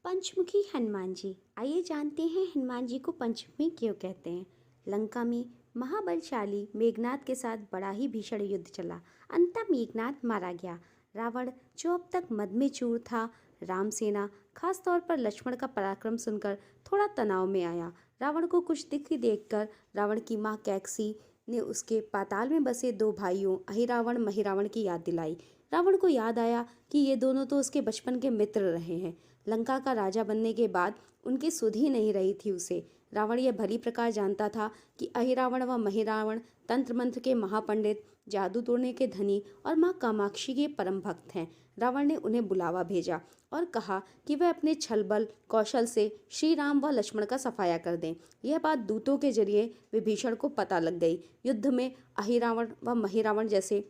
पंचमुखी हनुमान जी। आइए जानते हैं हनुमान जी को पंचमुखी क्यों कहते हैं। लंका में महाबलशाली मेघनाद के साथ बड़ा ही भीषण युद्ध चला। अंततः मेघनाद मारा गया। रावण जो अब तक मद में चूर था, राम सेना खास तौर पर लक्ष्मण का पराक्रम सुनकर थोड़ा तनाव में आया। रावण को कुछ दिख देखकर रावण की माँ कैकसी ने उसके पाताल में बसे दो भाइयों अहिरावण महिरावण की याद दिलाई। रावण को याद आया कि ये दोनों तो उसके बचपन के मित्र रहे हैं। लंका का राजा बनने के बाद उनकी सुध ही नहीं रही थी उसे। रावण यह भली प्रकार जानता था कि अहिरावण व महिरावण तंत्र मंत्र के महापंडित, जादू तोड़ने के धनी और माँ कामाक्षी के परम भक्त हैं। रावण ने उन्हें बुलावा भेजा और कहा कि वह अपने छल बल कौशल से श्री राम व लक्ष्मण का सफाया कर दें। यह बात दूतों के जरिए विभीषण को पता लग गई। युद्ध में अहिरावण व महिरावण जैसे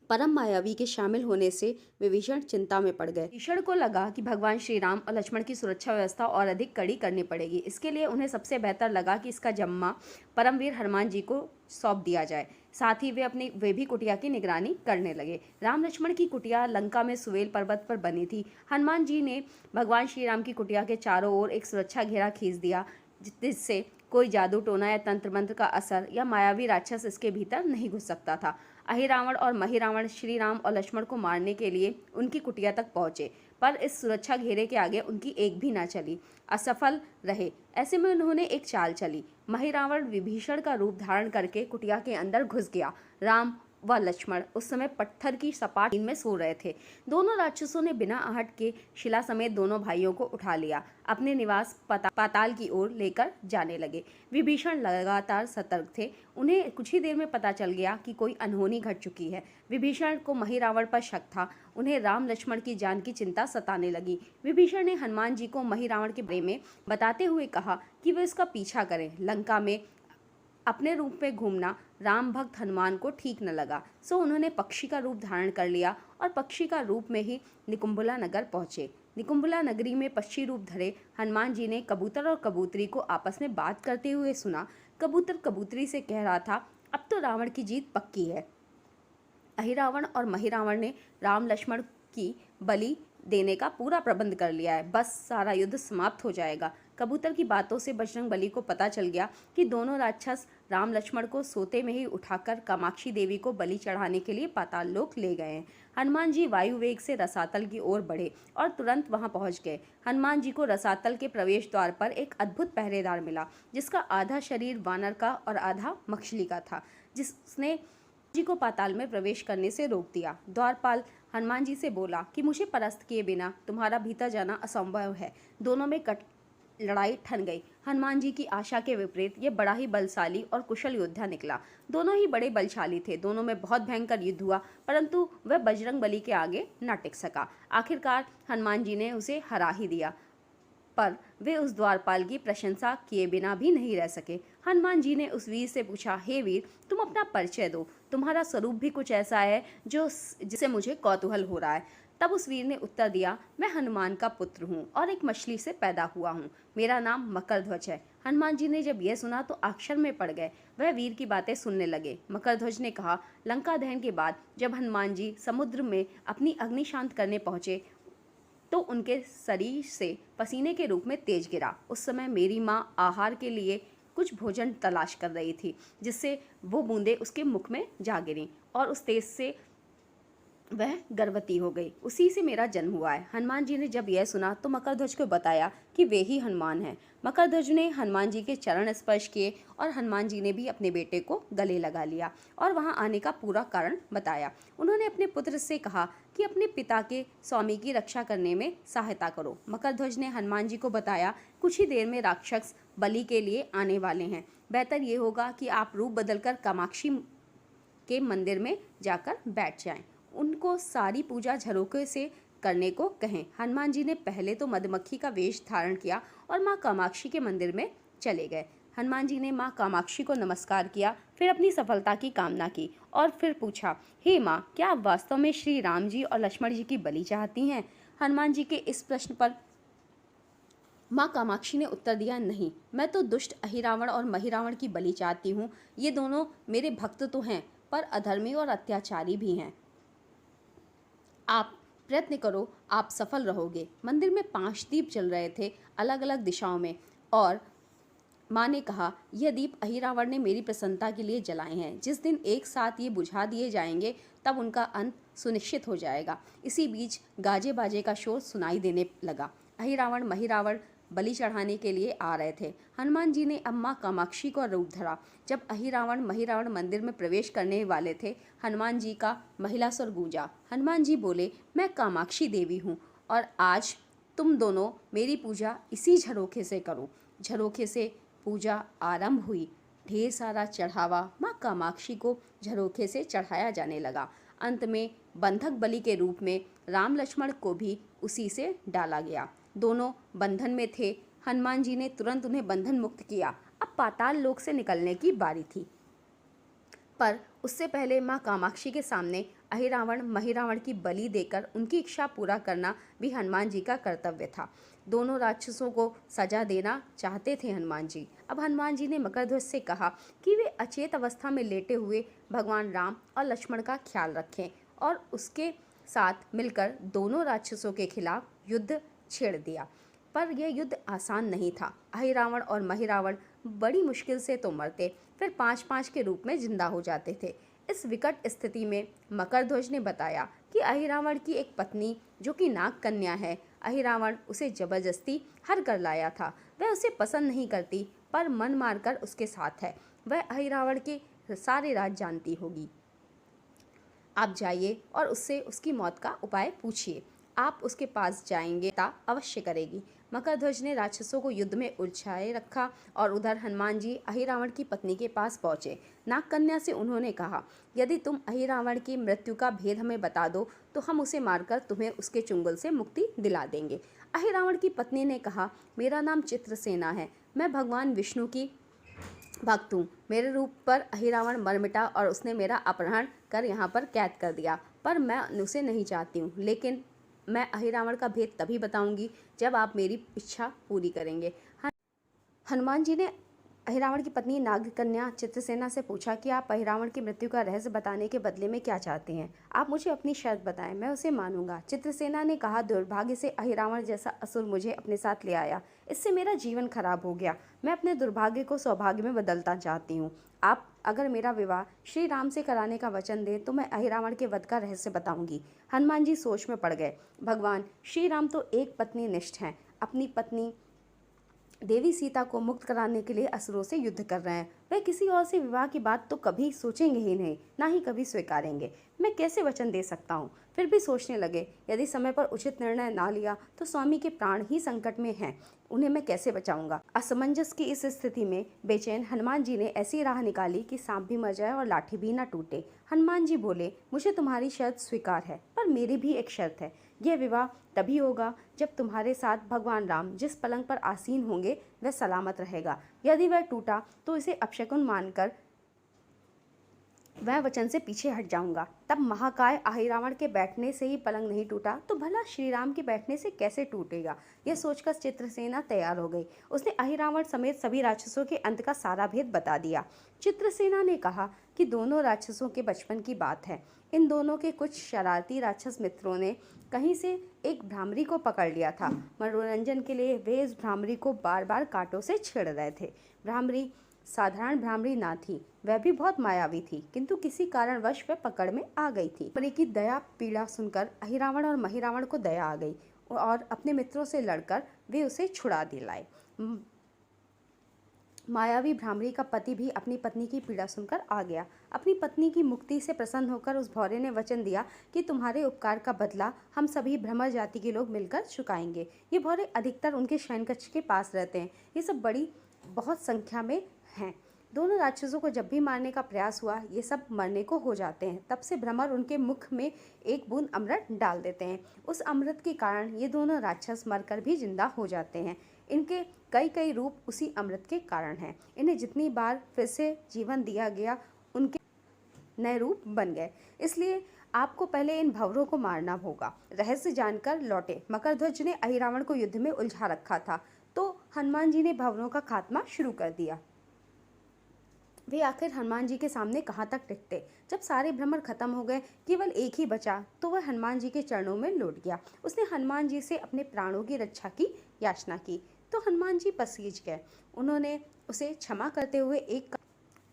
परम मायावी के शामिल होने से विभीषण चिंता में पड़ गए। विभीषण को लगा कि भगवान श्री राम और लक्ष्मण की सुरक्षा व्यवस्था और अधिक कड़ी करनी पड़ेगी। इसके लिए उन्हें सबसे बेहतर लगा कि इसका जम्मा परमवीर हनुमान जी को सौंप दिया जाए। साथ ही वे भी कुटिया की निगरानी करने लगे। राम लक्ष्मण की कुटिया लंका में सुवेल पर्वत पर बनी थी। हनुमान जी ने भगवान श्री राम की कुटिया के चारों ओर एक सुरक्षा घेरा खींच दिया, जिससे कोई जादू टोना या तंत्र मंत्र का असर या मायावी राक्षस इसके भीतर नहीं घुस सकता था। अहिरावण और महिरावण श्री राम और लक्ष्मण को मारने के लिए उनकी कुटिया तक पहुंचे, पर इस सुरक्षा घेरे के आगे उनकी एक भी ना चली, असफल रहे। ऐसे में उन्होंने एक चाल चली। महिरावण विभीषण का रूप धारण करके कुटिया के अंदर घुस गया। राम व लक्ष्मण उस समय पत्थर की सपाट नींद में सो रहे थे। दोनों राक्षसों ने बिना आहट के शिला समेत दोनों भाइयों को उठा लिया, अपने निवास पाताल की ओर लेकर जाने लगे। विभीषण लगातार सतर्क थे। उन्हें कुछ ही देर में पता चल गया कि कोई अनहोनी घट चुकी है। विभीषण को महिरावण पर शक था। उन्हें राम लक्ष्मण की जान की चिंता सताने लगी। विभीषण ने हनुमान जी को महिरावण के बारे में बताते हुए कहा कि वे इसका पीछा करें। लंका में अपने रूप में घूमना राम भक्त हनुमान को ठीक न लगा, सो उन्होंने पक्षी का रूप धारण कर लिया और पक्षी का रूप में ही निकुंभला नगर पहुंचे। निकुंभला नगरी में पक्षी रूप धरे हनुमान जी ने कबूतर और कबूतरी को आपस में बात करते हुए सुना। कबूतर कबूतरी से कह रहा था, अब तो रावण की जीत पक्की है। अहिरावण और महिरावण ने राम लक्ष्मण की बलि देने का पूरा प्रबंध कर लिया है, बस सारा युद्ध समाप्त हो जाएगा। कबूतर की बातों से बजरंग बली को पता चल गया कि दोनों राक्षस राम लक्ष्मण को सोते में ही उठाकर कामाक्षी देवी को बलि चढ़ाने के लिए पाताल लोक ले गए हैं। हनुमान जी वायु वेग से रसातल की ओर बढ़े और तुरंत वहां पहुंच गए। हनुमान जी को रसातल के प्रवेश द्वार पर एक अद्भुत पहरेदार मिला, जिसका आधा शरीर वानर का और आधा मछली का था, जिसने जी को पाताल में प्रवेश करने से रोक दिया। द्वारपाल हनुमान जी से बोला कि मुझे परास्त किए बिना तुम्हारा भीतर जाना असंभव है। दोनों में लड़ाई ठन गई। हनुमान जी की आशा के विपरीत ये बड़ा ही बलशाली और कुशल योद्धा निकला। दोनों ही बड़े बलशाली थे। दोनों में बहुत भयंकर युद्ध हुआ, परंतु वह बजरंग बली के आगे न टिक सका। आखिरकार हनुमान जी ने उसे हरा ही दिया, पर वे उस द्वारपाल की प्रशंसा किए बिना भी नहीं रह सके। हनुमान जी ने उस वीर से पूछा, हे वीर, तुम अपना परिचय दो। तुम्हारा स्वरूप भी कुछ ऐसा है जिसे मुझे कौतूहल हो रहा है। तब उस वीर ने उत्तर दिया, मैं हनुमान का पुत्र हूँ और एक मछली से पैदा हुआ हूँ। मेरा नाम मकरध्वज है। हनुमान जी ने जब यह सुना तो आश्चर्य में पड़ गए। वह वीर की बातें सुनने लगे। मकरध्वज ने कहा, लंका दहन के बाद जब हनुमान जी समुद्र में अपनी अग्नि शांत करने पहुंचे तो उनके शरीर से पसीने के रूप में तेज गिरा। उस समय मेरी माँ आहार के लिए कुछ भोजन तलाश कर रही थी, जिससे वो बूंदें उसके मुख में जा गिरी और उस तेज से वह गर्भवती हो गई। उसी से मेरा जन्म हुआ है। हनुमान जी ने जब यह सुना तो मकरध्वज को बताया कि वे ही हनुमान हैं। मकरध्वज ने हनुमान जी के चरण स्पर्श किए और हनुमान जी ने भी अपने बेटे को गले लगा लिया और वहां आने का पूरा कारण बताया। उन्होंने अपने पुत्र से कहा कि अपने पिता के स्वामी की रक्षा करने में सहायता करो। मकरध्वज ने हनुमान जी को बताया, कुछ ही देर में राक्षस बलि के लिए आने वाले हैं। बेहतर ये होगा कि आप रूप बदलकर कामाक्षी के मंदिर में जाकर बैठ जाएं। उनको सारी पूजा झरोखे से करने को कहें। हनुमान जी ने पहले तो मधुमक्खी का वेश धारण किया और माँ कामाक्षी के मंदिर में चले गए। हनुमान जी ने माँ कामाक्षी को नमस्कार किया, फिर अपनी सफलता की कामना की और फिर पूछा, हे माँ, क्या आप वास्तव में श्री राम जी और लक्ष्मण जी की बलि चाहती हैं? हनुमान जी के इस प्रश्न पर माँ कामाक्षी ने उत्तर दिया, नहीं, मैं तो दुष्ट अहिरावण और महिरावण की बलि चाहती हूँ। ये दोनों मेरे भक्त तो हैं, पर अधर्मी और अत्याचारी भी हैं। आप प्रयत्न करो, आप सफल रहोगे। मंदिर में 5 दीप जल रहे थे, अलग अलग दिशाओं में, और माँ ने कहा, यह दीप अहिरावण ने मेरी प्रसन्नता के लिए जलाए हैं। जिस दिन एक साथ ये बुझा दिए जाएंगे तब उनका अंत सुनिश्चित हो जाएगा। इसी बीच गाजे बाजे का शोर सुनाई देने लगा। अहिरावण महिरावण बलि चढ़ाने के लिए आ रहे थे। हनुमान जी ने अब माँ कामाक्षी का रूप धरा। जब अहिरावण महिरावण मंदिर में प्रवेश करने वाले थे, हनुमान जी का महिला स्वर गूंजा। हनुमान जी बोले, मैं कामाक्षी देवी हूँ और आज तुम दोनों मेरी पूजा इसी झरोखे से करो। झरोखे से पूजा आरंभ हुई। ढेर सारा चढ़ावा माँ कामाक्षी को झरोखे से चढ़ाया जाने लगा। अंत में बंधक बलि के रूप में राम लक्ष्मण को भी उसी से डाला गया। दोनों बंधन में थे। हनुमान जी ने तुरंत उन्हें बंधन मुक्त किया। अब पाताल लोक से निकलने की बारी थी, पर उससे पहले माँ कामाक्षी के सामने अहिरावण महिरावण की बलि देकर उनकी इच्छा पूरा करना भी हनुमान जी का कर्तव्य था। दोनों राक्षसों को सजा देना चाहते थे हनुमान जी। अब हनुमान जी ने मकरध्वज से कहा कि वे अचेत अवस्था में लेटे हुए भगवान राम और लक्ष्मण का ख्याल रखें, और उसके साथ मिलकर दोनों राक्षसों के खिलाफ युद्ध छेड़ दिया। पर यह युद्ध आसान नहीं था। अहिरावण और महिरावण बड़ी मुश्किल से तो मरते, फिर 5-5 के रूप में जिंदा हो जाते थे। इस विकट स्थिति में मकरध्वज ने बताया कि अहिरावण की एक पत्नी जो कि नाग कन्या है, अहिरावण उसे जबरदस्ती हर कर लाया था। वह उसे पसंद नहीं करती, पर मन मारकर उसके साथ है। वह अहिरावण के सारे राज जानती होगी। आप जाइए और उससे उसकी मौत का उपाय पूछिए। आप उसके पास जाएंगे ता अवश्य करेगी। मकरध्वज ने राक्षसों को युद्ध में उलझाए रखा और उधर हनुमान जी अहिरावण की पत्नी के पास पहुंचे। नागकन्या से उन्होंने कहा, यदि तुम अहिरावण की मृत्यु का भेद हमें बता दो तो हम उसे मारकर तुम्हें उसके चुंगल से मुक्ति दिला देंगे। अहिरावण की पत्नी ने कहा, मेरा नाम चित्रसेना है, मैं भगवान विष्णु की भक्त हूँ। मेरे रूप पर अहिरावण मर मिटा और उसने मेरा अपहरण कर यहाँ पर कैद कर दिया, पर मैं उसे नहीं चाहती हूँ। लेकिन मैं अहिरावण का भेद तभी बताऊंगी जब आप मेरी इच्छा पूरी करेंगे। हनुमान जी ने अहिरावण की पत्नी नागकन्या चित्रसेना से पूछा कि आप अहिरावण की मृत्यु का रहस्य बताने के बदले में क्या चाहते हैं। आप मुझे अपनी शर्त बताएं, मैं उसे मानूंगा। चित्रसेना ने कहा, दुर्भाग्य से अहिरावण जैसा असुर मुझे अपने साथ ले आया, इससे मेरा जीवन खराब हो गया। मैं अपने दुर्भाग्य को सौभाग्य में बदलना चाहती हूँ। आप अगर मेरा विवाह श्री राम से कराने का वचन दें तो मैं अहिरावण के वध का रहस्य बताऊंगी। हनुमान जी सोच में पड़ गए। भगवान श्री राम तो एक पत्नी निष्ठ हैं, अपनी पत्नी देवी सीता को मुक्त कराने के लिए असुरों से युद्ध कर रहे हैं। वह किसी और से विवाह की बात तो कभी सोचेंगे ही नहीं, ना ही कभी स्वीकारेंगे। मैं कैसे वचन दे सकता हूँ? फिर भी सोचने लगे, यदि समय पर उचित निर्णय ना लिया तो स्वामी के प्राण ही संकट में हैं, उन्हें मैं कैसे बचाऊंगा? असमंजस की इस स्थिति में बेचैन हनुमान जी ने ऐसी राह निकाली कि सांप भी मर जाए और लाठी भी ना टूटे। हनुमान जी बोले, मुझे तुम्हारी शर्त स्वीकार है, पर मेरी भी एक शर्त है। यह विवाह तभी होगा जब तुम्हारे साथ भगवान राम जिस पलंग पर आसीन होंगे वह सलामत रहेगा। यदि वह टूटा तो इसे अपशकुन मानकर वह वचन से पीछे हट जाऊंगा। तब महाकाय अहिरावण के बैठने से ही पलंग नहीं टूटा तो भला श्री राम के बैठने से कैसे टूटेगा? यह सोचकर चित्रसेना तैयार हो गई। उसने अहिरावण समेत सभी राक्षसों के अंत का सारा भेद बता दिया। चित्रसेना ने कहा कि दोनों राक्षसों के बचपन की बात है। इन दोनों के कुछ शरारती राक्षस मित्रों ने कहीं से एक भ्रामरी को पकड़ लिया था। मनोरंजन के लिए वे इस भ्रामरी को बार बार कांटों से छेड़ रहे थे। भ्रामरी साधारण भ्रामरी ना थी, वह भी बहुत मायावी थी, किंतु किसी कारणवश वह पकड़ में आ गई थी। भ्रामरी की दया पीड़ा सुनकर अहिरावण और महिरावण को दया आ गई और अपने मित्रों से लड़कर वे उसे छुड़ा दिलाए। मायावी भ्रामरी का पति भी अपनी पत्नी की पीड़ा सुनकर आ गया। अपनी पत्नी की मुक्ति से प्रसन्न होकर उस भौरे ने वचन दिया कि तुम्हारे उपकार का बदला हम सभी भ्रमर जाति के लोग मिलकर चुकाएंगे। ये भौरे अधिकतर उनके शयनकक्ष के पास रहते हैं। ये सब बहुत संख्या में हैं। दोनों राक्षसों को जब भी मारने का प्रयास हुआ ये सब मरने को हो जाते हैं। तब से भ्रमर उनके मुख में एक बूंद अमृत डाल देते हैं। उस अमृत के कारण ये दोनों राक्षस मरकर भी जिंदा हो जाते हैं। इनके कई कई रूप उसी अमृत के कारण हैं। इन्हें जितनी बार फिर से जीवन दिया गया उनके नए रूप बन गए। इसलिए आपको पहले इन भंवरों को मारना होगा। रहस्य जानकर लौटे। मकरध्वज ने अहिरावण को युद्ध में उलझा रखा था तो हनुमान जी ने भंवरों का खात्मा शुरू कर दिया। वे आखिर हनुमान जी के सामने कहाँ तक टिकते। जब सारे भ्रमर खत्म हो गए, केवल एक ही बचा, तो वह हनुमान जी के चरणों में लौट गया। उसने हनुमान जी से अपने प्राणों की रक्षा की याचना की, तो हनुमान जी पसीज गए। उन्होंने उसे क्षमा करते हुए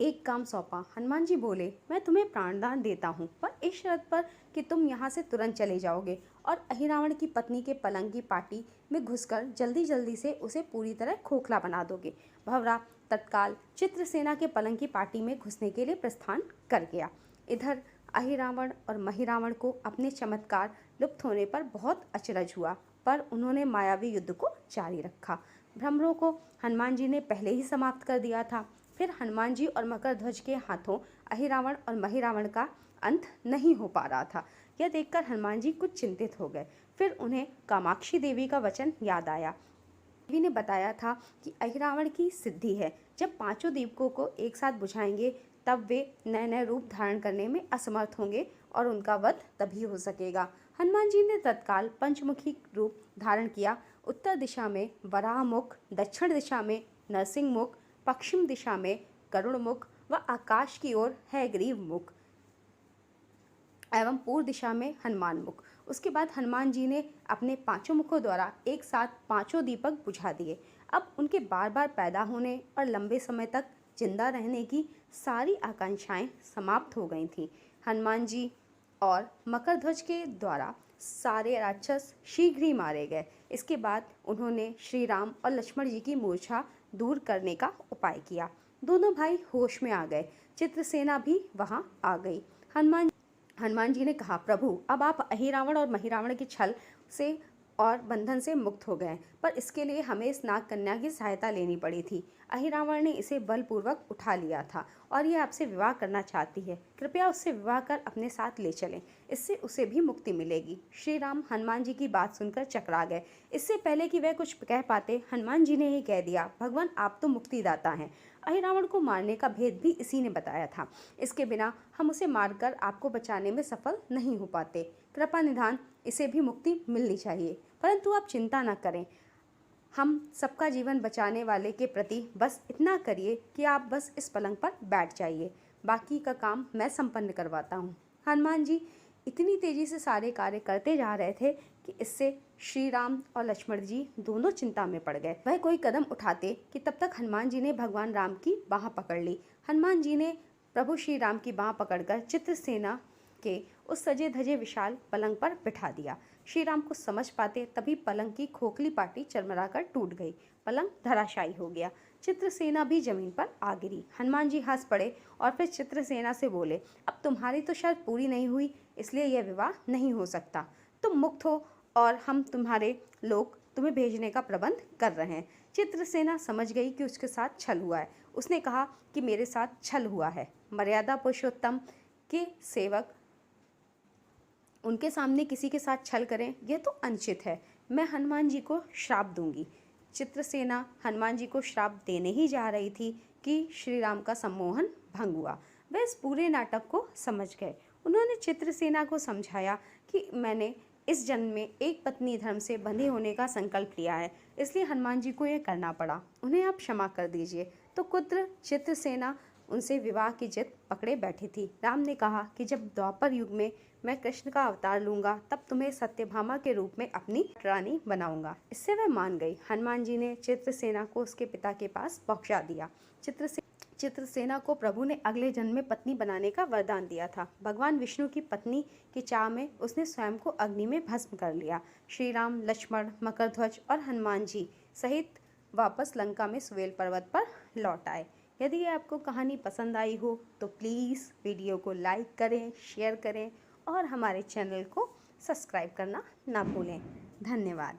एक काम सौंपा। हनुमान जी बोले, मैं तुम्हें प्राणदान देता हूँ, पर इस शर्त पर कि तुम यहाँ से तुरंत चले जाओगे और अहिरावण की पत्नी के पलंग की पाटी में घुसकर जल्दी जल्दी से उसे पूरी तरह खोखला बना दोगे। भंवरा तत्काल चित्रसेना के पलंग की पाटी में घुसने के लिए प्रस्थान कर गया। इधर अहिरावण और महिरावण को अपने चमत्कार लुप्त होने पर बहुत अचरज हुआ, पर उन्होंने मायावी युद्ध को जारी रखा। भ्रमरों को हनुमान जी ने पहले ही समाप्त कर दिया था। फिर हनुमान जी और मकरध्वज के हाथों अहिरावण और महिरावण का अंत नहीं हो पा रहा था। यह देखकर हनुमान जी कुछ चिंतित हो गए। फिर उन्हें कामाक्षी देवी का वचन याद आया। देवी ने बताया था कि अहिरावण की सिद्धि है, जब पांचों दीपकों को एक साथ बुझाएंगे तब वे नए नए रूप धारण करने में असमर्थ होंगे और उनका वध तभी हो सकेगा। हनुमान जी ने तत्काल पंचमुखी रूप धारण किया। उत्तर दिशा में वराह मुख, दक्षिण दिशा में नरसिंह मुख, पश्चिम दिशा में गरुड़ मुख व आकाश की ओर है ग्रीव मुख एवं पूर्व दिशा में हनुमान मुख। उसके बाद हनुमान जी ने अपने पांचों मुखों द्वारा एक साथ पांचों दीपक बुझा दिए। अब उनके बार बार पैदा होने और लंबे समय तक जिंदा रहने की सारी आकांक्षाएं समाप्त हो गई थीं। हनुमान जी और मकरध्वज के द्वारा सारे राक्षस शीघ्र ही मारे गए। इसके बाद उन्होंने श्री राम और लक्ष्मण जी की मूर्छा दूर करने का उपाय किया। दोनों भाई होश में आ गए। चित्रसेना भी वहां आ गई। हनुमान जी ने कहा, प्रभु अब आप अहिरावण और महिरावण के छल से और बंधन से मुक्त हो गए, पर इसके लिए हमें इस नाग कन्या की सहायता लेनी पड़ी थी। अहिरावण ने इसे बलपूर्वक उठा लिया था और यह आपसे विवाह करना चाहती है। कृपया उससे विवाह कर अपने साथ ले चलें, इससे उसे भी मुक्ति मिलेगी। श्री राम हनुमान जी की बात सुनकर चकरा गए। इससे पहले कि वह कुछ कह पाते, हनुमान जी ने ही कह दिया, भगवान आप तो मुक्तिदाता हैं। अहिरावण को मारने का भेद भी इसी ने बताया था। इसके बिना हम उसे मारकर आपको बचाने में सफल नहीं हो पाते। कृपा निधान इसे भी मुक्ति मिलनी चाहिए, परंतु आप चिंता न करें। हम सबका जीवन बचाने वाले के प्रति बस इतना करिए कि आप बस इस पलंग पर बैठ जाइए, बाकी का काम मैं संपन्न करवाता हूँ। हनुमान जी इतनी तेजी से सारे कार्य करते जा रहे थे कि इससे श्री राम और लक्ष्मण जी दोनों चिंता में पड़ गए। वह कोई कदम उठाते कि तब तक हनुमान जी ने भगवान राम की बाह पकड़ ली। हनुमान जी ने प्रभु श्री राम की बाह पकड़कर चित्रसेना के उस सजे धजे विशाल पलंग पर बिठा दिया। श्री राम को समझ पाते तभी पलंग की खोखली पाटी चरमराकर टूट गई। पलंग धराशायी हो गया। चित्रसेना भी जमीन पर आ गिरी। हनुमान जी हंस पड़े और फिर चित्रसेना से बोले, अब तुम्हारी तो शर्त पूरी नहीं हुई, इसलिए यह विवाह नहीं हो सकता। तुम मुक्त हो और हम तुम्हारे लोग तुम्हें भेजने का प्रबंध कर रहे हैं। चित्रसेना समझ गई कि उसके साथ छल हुआ है। उसने कहा कि मेरे साथ छल हुआ है। मर्यादा पुरुषोत्तम के सेवक उनके सामने किसी के साथ छल करें, यह तो अनुचित है। मैं हनुमान जी को श्राप दूंगी। चित्रसेना हनुमान जी को श्राप देने ही जा रही थी कि श्री राम का सम्मोहन भंग हुआ। वे इस पूरे नाटक को समझ गए। उन्होंने चित्रसेना को समझाया कि मैंने इस जन्म में एक पत्नी धर्म से बंधे होने का संकल्प लिया है, इसलिए हनुमान जी को यह करना पड़ा। उन्हें आप क्षमा कर दीजिए। तो पुत्र चित्रसेना उनसे विवाह की जिद पकड़े बैठी थी। राम ने कहा कि जब द्वापर युग में मैं कृष्ण का अवतार लूंगा, तब तुम्हें सत्यभामा के रूप में अपनी रानी बनाऊंगा। इससे वह मान गई। हनुमान जी ने चित्रसेना को उसके पिता के पास पहुंचा दिया। चित्रसेना को प्रभु ने अगले जन्म में पत्नी बनाने का वरदान दिया था। भगवान विष्णु की पत्नी की चाह में उसने स्वयं को अग्नि में भस्म कर लिया। श्री राम, लक्ष्मण, मकरध्वज और हनुमान जी सहित वापस लंका में सुवेल पर्वत पर लौट आए। यदि आपको कहानी पसंद आई हो तो प्लीज़ वीडियो को लाइक करें, शेयर करें और हमारे चैनल को सब्सक्राइब करना ना भूलें। धन्यवाद।